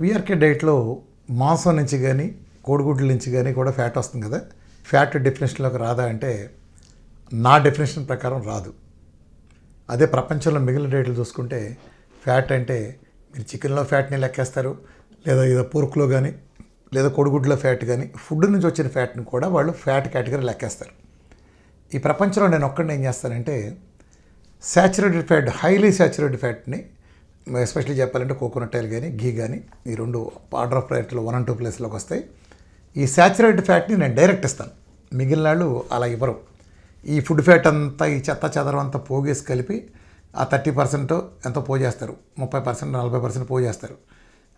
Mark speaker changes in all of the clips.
Speaker 1: VRK డైట్లో మాంసం నుంచి కానీ కోడిగుడ్ల నుంచి కానీ కూడా ఫ్యాట్ వస్తుంది కదా. ఫ్యాట్ డెఫినేషన్లోకి రాదా అంటే నా డెఫినేషన్ ప్రకారం రాదు. అదే ప్రపంచంలో మిగిలిన డైట్లు చూసుకుంటే ఫ్యాట్ అంటే మీరు చికెన్లో ఫ్యాట్ని లెక్కేస్తారు, లేదా ఏదో పోర్క్లో కానీ లేదా కోడిగుడ్లో ఫ్యాట్ కానీ ఫుడ్ నుంచి వచ్చిన ఫ్యాట్ని కూడా వాళ్ళు ఫ్యాట్ కేటగిరీ లెక్కేస్తారు. ఈ ప్రపంచంలో నేను ఒక్కడిని ఏం చేస్తానంటే శాచురేటెడ్ ఫ్యాట్, హైలీ శాచురేటెడ్ ఫ్యాట్ని ఎస్పెషల్లీ చెప్పాలంటే కోకోనట్ ఆయిల్ కానీ ఘీ కానీ ఈ రెండు ఆర్డర్ ఆఫ్ ప్రైట్లో 1 and 2 ప్లేస్లోకి వస్తాయి. ఈ శాచురేటెడ్ ఫ్యాట్ని నేను డైరెక్ట్ ఇస్తాను, మిగిలిన వాళ్ళు అలా ఇవ్వరు. ఈ ఫుడ్ ఫ్యాట్ అంతా ఈ చెత్త చెదరం అంతా పోగేసి కలిపి ఆ 30% ఎంతో పోజేస్తారు, 30% 40% పోజేస్తారు.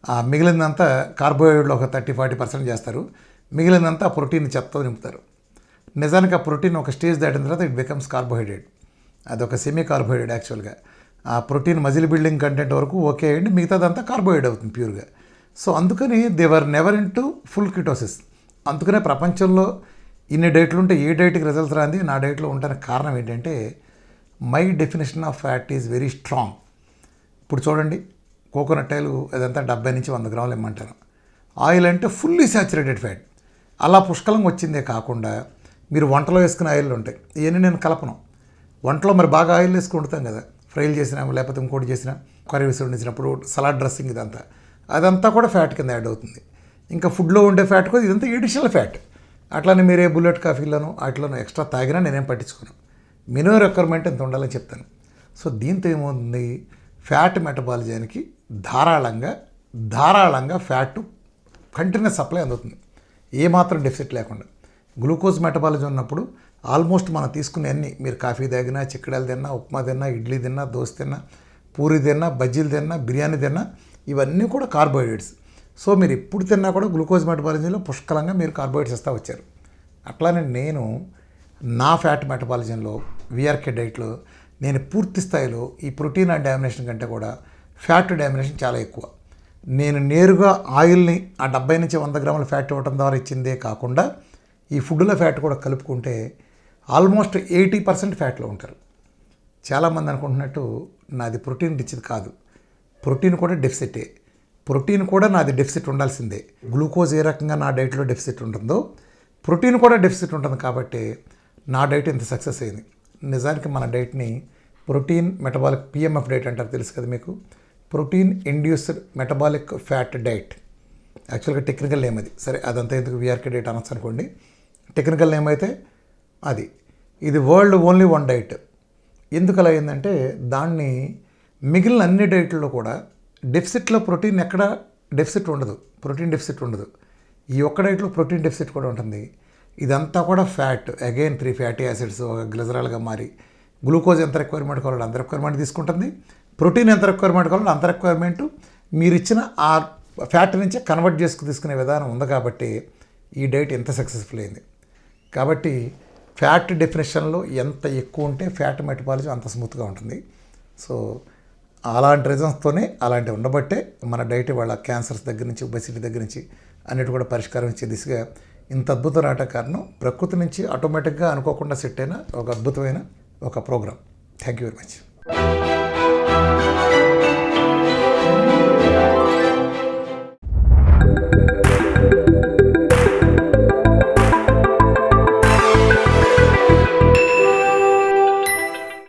Speaker 1: ఆ మిగిలినంతా కార్బోహైడ్రేట్లో ఒక 30-40% చేస్తారు, మిగిలినంతా ప్రోటీన్ చెత్త నింపుతారు. నిజానికి ఆ ప్రోటీన్ ఒక స్టేజ్ దాటిన తర్వాత ఇట్ బికమ్స్ కార్బోహైడ్రేట్. అదొక సెమీ కార్బోహైడ్రేట్ యాక్చువల్గా. ఆ ప్రోటీన్ మజిల్ బిల్డింగ్ కంటెంట్ వరకు ఓకే అయ్యండి, మిగతాదంతా కార్బోహైడ్రేట్ అవుతుంది ప్యూర్గా. సో అందుకని they were never into full ketosis. అందుకనే ప్రపంచంలో ఇన్ని డైట్లు ఉంటే ఏ డైట్కి రిజల్ట్స్ రాంది నా డైట్లో ఉండడానికి కారణం ఏంటంటే my definition of fat is very strong. ఇప్పుడు చూడండి, కోకోనట్ ఆయిల్ అదంతా 70 నుంచి 100 గ్రాములు ఇమ్మంటాను. ఆయిల్ అంటే ఫుల్లీ శాచురేటెడ్ ఫ్యాట్. అలా పుష్కలంగా వచ్చిందే కాకుండా మీరు వంటలో వేసుకునే ఆయిల్ ఉంటాయి, ఇవన్నీ నేను కలపను. వంటలో మరి బాగా ఆయిల్ వేసుకుని వండుతాం కదా, ఫ్రైలు చేసినా లేకపోతే ఇంకోటి చేసినా, కర్రీ వేసి వండించినప్పుడు సలాడ్ డ్రెస్సింగ్ అదంతా కూడా ఫ్యాట్ కింద యాడ్ అవుతుంది. ఇంకా ఫుడ్లో ఉండే ఫ్యాట్ కూడా ఇదంతా ఎడిషనల్ ఫ్యాట్. అట్లానే మీరే బుల్లెట్ కాఫీలను వాటిలోనూ ఎక్స్ట్రా తాగినా నేనేం పట్టించుకోను. మినిమం రిక్వైర్మెంట్ ఎంత ఉండాలని చెప్తాను. సో దీంతో ఏమవుతుంది, ఫ్యాట్ మెటబాలిజానికి ధారాళంగా ఫ్యాట్ కంటిన్యూస్ సప్లై అందుతుంది, ఏమాత్రం డెఫిసిట్ లేకుండా. గ్లూకోజ్ మెటబాలిజం ఉన్నప్పుడు ఆల్మోస్ట్ మనం తీసుకునే అన్ని, మీరు కాఫీ తాగినా, చిక్కడాలు తిన్నా, ఉప్మా తిన్నా, ఇడ్లీ తిన్నా, దోశ తిన్నా, పూరి తిన్నా, బజ్జీలు తిన్నా, బిర్యానీ తిన్నా, ఇవన్నీ కూడా కార్బోహైడ్రేట్స్. సో మీరు ఎప్పుడు తిన్నా కూడా గ్లూకోజ్ మెటబాలిజంలో పుష్కలంగా మీరు కార్బోహైడ్రేట్స్ ఇస్తూ వచ్చారు. అట్లానే నేను నా ఫ్యాట్ మెటబాలిజంలో వీఆర్కే డైట్లో నేను పూర్తి స్థాయిలో ఈ ప్రోటీన్ అండ్ డామినేషన్ కంటే కూడా ఫ్యాట్ డామినేషన్ చాలా ఎక్కువ. నేను నేరుగా ఆయిల్ని ఆ 70 నుంచి 100 గ్రాముల ఫ్యాట్ ఇవ్వడం ద్వారా ఇచ్చిందే కాకుండా ఈ ఫుడ్లో ఫ్యాట్ కూడా కలుపుకుంటే ఆల్మోస్ట్ 80% ఫ్యాట్లో ఉంటారు. చాలామంది అనుకుంటున్నట్టు నాది ప్రోటీన్ రిచ్ది కాదు, ప్రోటీన్ కూడా డెఫిసిటే. ప్రోటీన్ కూడా నాది డెఫిసిట్ ఉండాల్సిందే. గ్లూకోజ్ ఏ రకంగా నా డైట్లో డెఫిసిట్ ఉంటుందో ప్రోటీన్ కూడా డెఫిసిట్ ఉంటుంది. కాబట్టి నా డైట్ ఇంత సక్సెస్ అయింది. నిజానికి మన డైట్ని ప్రోటీన్ మెటబాలిక్ పిఎంఎఫ్ డైట్ అంటారు, తెలుసు కదా మీకు, protein induced metabolic fat diet. యాక్చువల్గా టెక్నికల్ నేమ్ అది. సరే అదంతా ఎందుకు వీఆర్కే డైట్ అనొచ్చు అనుకోండి. టెక్నికల్ నేమ్ అయితే అది. ఇది వరల్డ్ ఓన్లీ వన్ డైట్. ఎందుకు అలా అయిందంటే దాన్ని మిగిలిన అన్ని డైట్లలో కూడా డెఫిసిట్లో ప్రోటీన్ ఎక్కడ డెఫిసిట్ ఉండదు, ప్రోటీన్ డెఫిసిట్ ఉండదు. ఈ ఒక్క డైట్లో ప్రోటీన్ డెఫిసిట్ కూడా ఉంటుంది. ఇదంతా కూడా ఫ్యాట్, అగైన్ 3 ఫ్యాటీ యాసిడ్స్ ఒక గ్లిజరాల్గా మారి గ్లూకోజ్ ఎంత రిక్వైర్మెంట్ కావాలో అంత రిక్వైర్మెంట్ తీసుకుంటుంది, ప్రోటీన్ ఎంత రిక్వైర్మెంట్ కావాలో అంత రిక్వైర్మెంట్ మీరు ఇచ్చిన ఆ ఫ్యాట్ నుంచే కన్వర్ట్ తీసుకునే విధానం ఉంది. కాబట్టి ఈ డైట్ ఎంత సక్సెస్ఫుల్ అయింది. కాబట్టి ఫ్యాట్ డెఫినేషన్లో ఎంత ఎక్కువ ఉంటే ఫ్యాట్ మెటబాలిజం అంత స్మూత్గా ఉంటుంది. సో అలాంటి రీజన్స్తోనే అలాంటివి ఉండబట్టే మన డైట్ వాళ్ళ క్యాన్సర్స్ దగ్గర నుంచి, ఒబెసిటీ దగ్గర నుంచి అన్నిటి కూడా పరిష్కారం ఇచ్చే దిశగా ఇంత అద్భుతం రావటం కారణం ప్రకృతి నుంచి ఆటోమేటిక్గా అనుకోకుండా సెట్ అయిన ఒక అద్భుతమైన ఒక program. Thank you very much.